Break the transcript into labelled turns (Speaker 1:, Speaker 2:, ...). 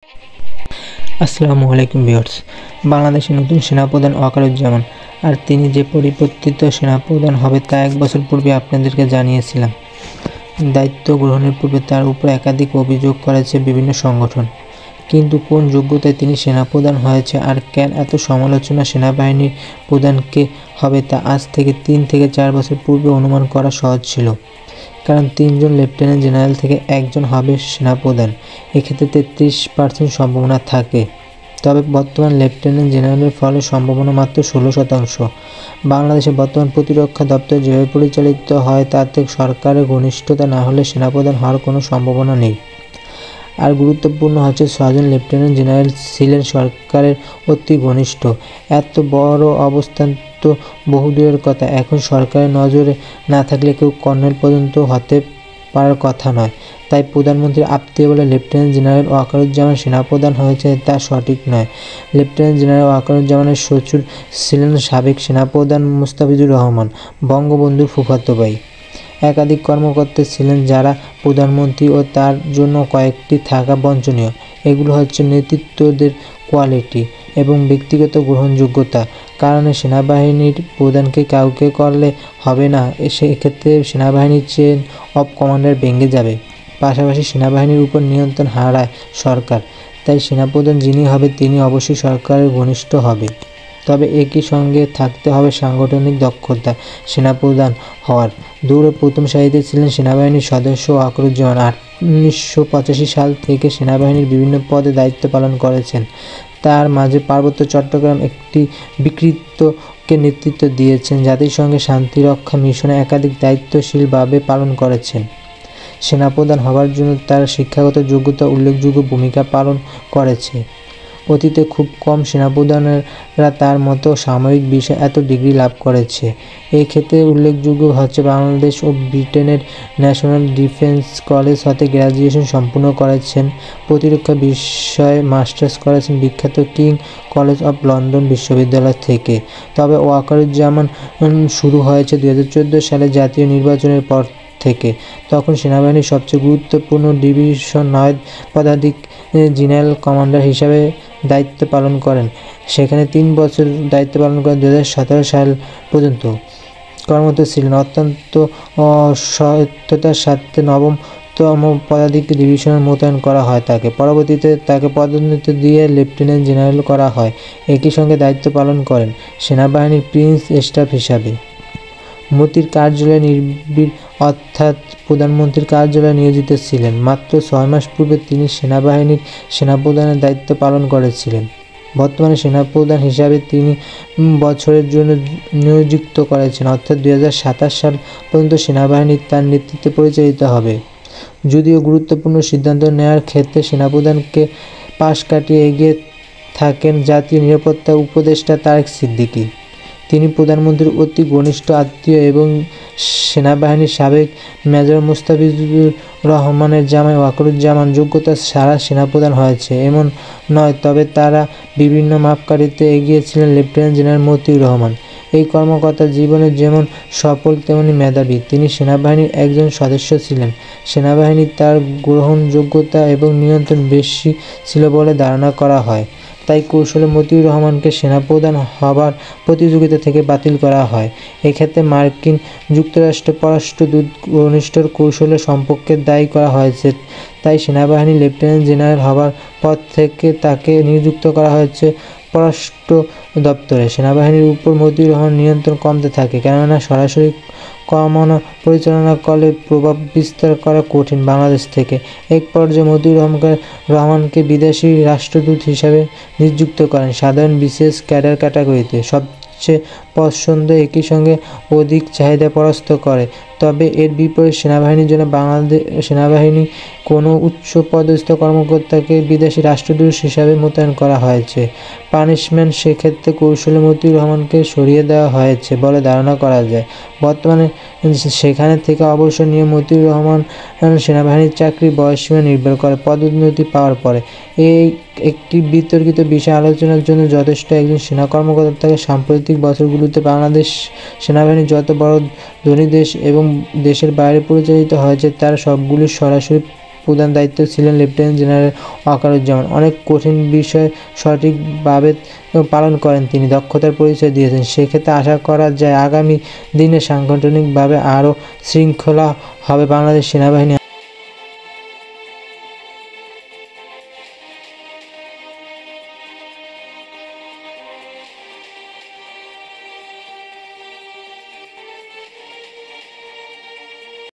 Speaker 1: আসসালামু আলাইকুম ভিউয়ার্স। বাংলাদেশের নতুন সেনাপ্রধান ওয়াকারুজ্জামান, আর তিনি যে পরিবর্তিত সেনাপ্রধান হবে তা 1 বছর পূর্বে আপনাদেরকে জানিয়েছিলাম। দায়িত্ব গ্রহণের পূর্বে তার উপর একাধিক অভিযোগ করেছে বিভিন্ন সংগঠন, কিন্তু কোন যোগ্যতায় তিনি সেনাপ্রধান হয়েছে আর কেন এত সমালোচনা সেনাবাহিনীর প্রধানকে হবে তা আজ থেকে 3 থেকে 4 বছর পূর্বে অনুমান করা সহজ ছিল। কারণ 3 জন লেফটেন্যান্ট জেনারেল থেকে একজন হবে সেনাপ্রধান, এক্ষেত্রে 33% সম্ভাবনা থাকে। তবে বর্তমান লেফটেন্যান্ট জেনারেলের ফলে সম্ভাবনা মাত্র 16%। বাংলাদেশে বর্তমান প্রতিরক্ষা দপ্তর যেভাবে পরিচালিত হয় তাতে সরকারের ঘনিষ্ঠতা না হলে সেনাপ্রধান হওয়ার কোনো সম্ভাবনা নেই। আর গুরুত্বপূর্ণ হচ্ছে 6 জন লেফটেন্যান্ট জেনারেল ছিলেন সরকারের অতি ঘনিষ্ঠ। এত বড় অবস্থান তো বহুদূরের কথা, এখন সরকারের নজরে না থাকলে কেউ কর্নেল পর্যন্ত হতে পারার কথা নয়। তাই প্রধানমন্ত্রীর আত্মীয় বলে লেফটেন্যান্ট জেনারেল ওয়াকারুজ্জামান সেনাপ্রধান হয়েছে তা সঠিক নয়। লেফটেন্যান্ট জেনারেল ওয়াকারুজ্জামানের শ্বশুর ছিলেন সাবেক সেনাপ্রধান মুস্তাফিজুর রহমান, বঙ্গবন্ধুর ফুফাতো ভাই। একাধিক কর্মকর্তা ছিলেন যারা প্রধানমন্ত্রী ও তার জন্য কয়েকটি থাকা বাঞ্ছনীয়। এগুলো হচ্ছে নেতৃত্বদের কোয়ালিটি এবং ব্যক্তিগত গ্রহণযোগ্যতা। কারণে সেনাবাহিনীর প্রধানকে কাউকে করলে হবে না, সেক্ষেত্রে সেনাবাহিনীর চেইন অফ কমান্ডার ভেঙে যাবে। পাশাপাশি সেনাবাহিনীর উপর নিয়ন্ত্রণ হারায় সরকার, তাই সেনাপ্রধান যিনি হবে তিনি অবশ্যই সরকারের ঘনিষ্ঠ হবে। তবে একই সঙ্গে থাকতে হবে সাংগঠনিক দক্ষতা। সেনাপ্রধান হওয়ার দৌড়ে প্রথম সারিতে ছিলেন সেনাবাহিনীর সদস্য ওয়াকারুজ্জামান। 1985 সাল থেকে সেনাবাহিনীর বিভিন্ন পদে দায়িত্ব পালন করেছেন। তার মাঝে পার্বত্য চট্টগ্রাম একটি বিকৃতকে নেতৃত্ব দিয়েছেন। জাতিসংঘের শান্তিরক্ষা মিশনে একাধিক দায়িত্বশীলভাবে পালন করেছেন। সেনাপ্রধান হওয়ার জন্য তার শিক্ষাগত যোগ্যতা উল্লেখযোগ্য ভূমিকা পালন করেছে। অতীতে খুব কম সেনাপ্রধানেরা তার মতো সামরিক বিষয়ে এত ডিগ্রি লাভ করেছে। এই ক্ষেত্রে উল্লেখযোগ্য হচ্ছে বাংলাদেশ ও ব্রিটেনের ন্যাশনাল ডিফেন্স কলেজ হতে গ্র্যাজুয়েশন সম্পূর্ণ করেছেন। প্রতিরক্ষা বিষয়ে মাস্টার্স করেছেন বিখ্যাত কিং কলেজ অফ লন্ডন বিশ্ববিদ্যালয় থেকে। তবে ওয়াকারুজ্জামান শুরু হয়েছে 2014 সালে জাতীয় নির্বাচনের পর থেকে। তখন সেনাবাহিনীর সবচেয়ে গুরুত্বপূর্ণ ডিভিশন 9 পদাধিক জেনারেল কমান্ডার হিসাবে দায়িত্ব পালন করেন। সেখানে 3 বছর দায়িত্ব পালন করেন। 2017 সাল পর্যন্ত কর্মরত ছিলেন। অত্যন্ত সততার সাথে 9তম পদাধিক ডিভিশনে মোতায়েন করা হয় তাকে। পরবর্তীতে তাকে পদোন্নতি দিয়ে লেফটেন্যান্ট জেনারেল করা হয়। একই সঙ্গে দায়িত্ব পালন করেন সেনাবাহিনীর প্রিন্স স্টাফ হিসাবে। মন্ত্রীর কার্যালয়ে নির্বিড় অর্থাৎ প্রধানমন্ত্রীর কার্যালয়ে নিয়োজিত ছিলেন। মাত্র 6 মাস পূর্বে তিনি সেনাবাহিনীর সেনাপ্রধানের দায়িত্ব পালন করেছিলেন। বর্তমানে সেনাপ্রধান হিসাবে তিনি বছরের জন্য নিয়োজিত করেছেন, অর্থাৎ 2027 সাল পর্যন্ত সেনাবাহিনী তার নেতৃত্বে পরিচালিত হবে। যদিও গুরুত্বপূর্ণ সিদ্ধান্ত নেওয়ার ক্ষেত্রে সেনাপ্রধানকে পাশ কাটিয়ে এগিয়ে থাকেন জাতীয় নিরাপত্তা উপদেষ্টা তারেক সিদ্দিকী। তিনি প্রধানমন্ত্রীর অতি ঘনিষ্ঠ আত্মীয় এবং সেনাবাহিনীর সাবেক মেজর মুস্তাফিজুর রহমানের জামাই ওয়াকারুজ্জামান যোগ্যতা ছাড়া সেনাপ্রধান হয়েছে এমন নয়, তবে তারা বিভিন্ন মাপকাঠিতে এগিয়ে ছিলেন লেফটেন্যান্ট জেনারেল মতিউর রহমান। এই কর্মকর্তা জীবনে যেমন সফল তেমনি মেধাবী। তিনি সেনাবাহিনীর একজন সদস্য ছিলেন। সেনাবাহিনীর তার গ্রহণযোগ্যতা এবং নিয়ন্ত্রণ বেশি ছিল বলে ধারণা করা হয়। তাই কৌশলে মতিউর রহমানকে সেনাপ্রধান হবার প্রতিযোগিতা থেকে বাতিল করা হয়। এক্ষেত্রে মার্কিন যুক্তরাষ্ট্রের পররাষ্ট্রদূত ঘনিষ্ঠর কৌশলে সম্পর্কে দায়ী করা হয়েছে। তাই সেনাবাহিনী লেফটেন্যান্ট জেনারেল হবার পর থেকে তাকে নিযুক্ত করা হয়েছে পররাষ্ট্র দপ্তরে। সেনাবাহিনীর উপর মতিউর রহমান নিয়ন্ত্রণ কমতে থাকে, কেননা সরাসরি কমানো পরিচালনা করলে প্রভাব বিস্তার করা কঠিন বাংলাদেশ থেকে। এক পর্যায়ে মতিউর রহমানকে বিদেশি রাষ্ট্রদূত হিসাবে নিযুক্ত করেন সাধারণ বিশেষ ক্যাডার ক্যাটাগরিতে। সবচেয়ে পছন্দ একই সঙ্গে অধিক চাহিদা পরাস্ত করে। তবে এর বিপরীত সেনাবাহিনীর জন্য বাংলাদেশ সেনাবাহিনী কোনো উচ্চ পদস্থ কর্মকর্তাকে বিদেশি রাষ্ট্রদূত হিসাবে মোতায়েন করা হয়েছে। পানিশমেন্ট সেক্ষেত্রে কৌশলে মতিউর রহমানকে সরিয়ে দেওয়া হয়েছে বলে ধারণা করা যায়। বর্তমানে সেখানে থেকে অবসর নিয়ে মতিউর রহমান সেনাবাহিনীর চাকরির বয়সসীমা নির্ভর করে পদোন্নতি পাওয়ার পরে। এই একটি বিতর্কিত বিষয় আলোচনার জন্য যথেষ্ট। একজন সেনা কর্মকর্তাকে সাম্প্রতিক বছরগুলোতে বাংলাদেশ সেনাবাহিনী যত বড় ধনী দেশ এবং দেশের বাইরে পরিচালিত হয়েছে তার সবগুলি সরাসরি প্রধান দায়িত্ব ছিলেন লেফটেন্যান্ট জেনারেল ওয়াকারুজ্জামান। অনেক কঠিন বিষয় সঠিকভাবে পালন করেন তিনি, দক্ষতার পরিচয় দিয়েছেন। সেক্ষেত্রে আশা করা যায় আগামী দিনে সাংগঠনিকভাবে আরও শৃঙ্খলা হবে বাংলাদেশ সেনাবাহিনী।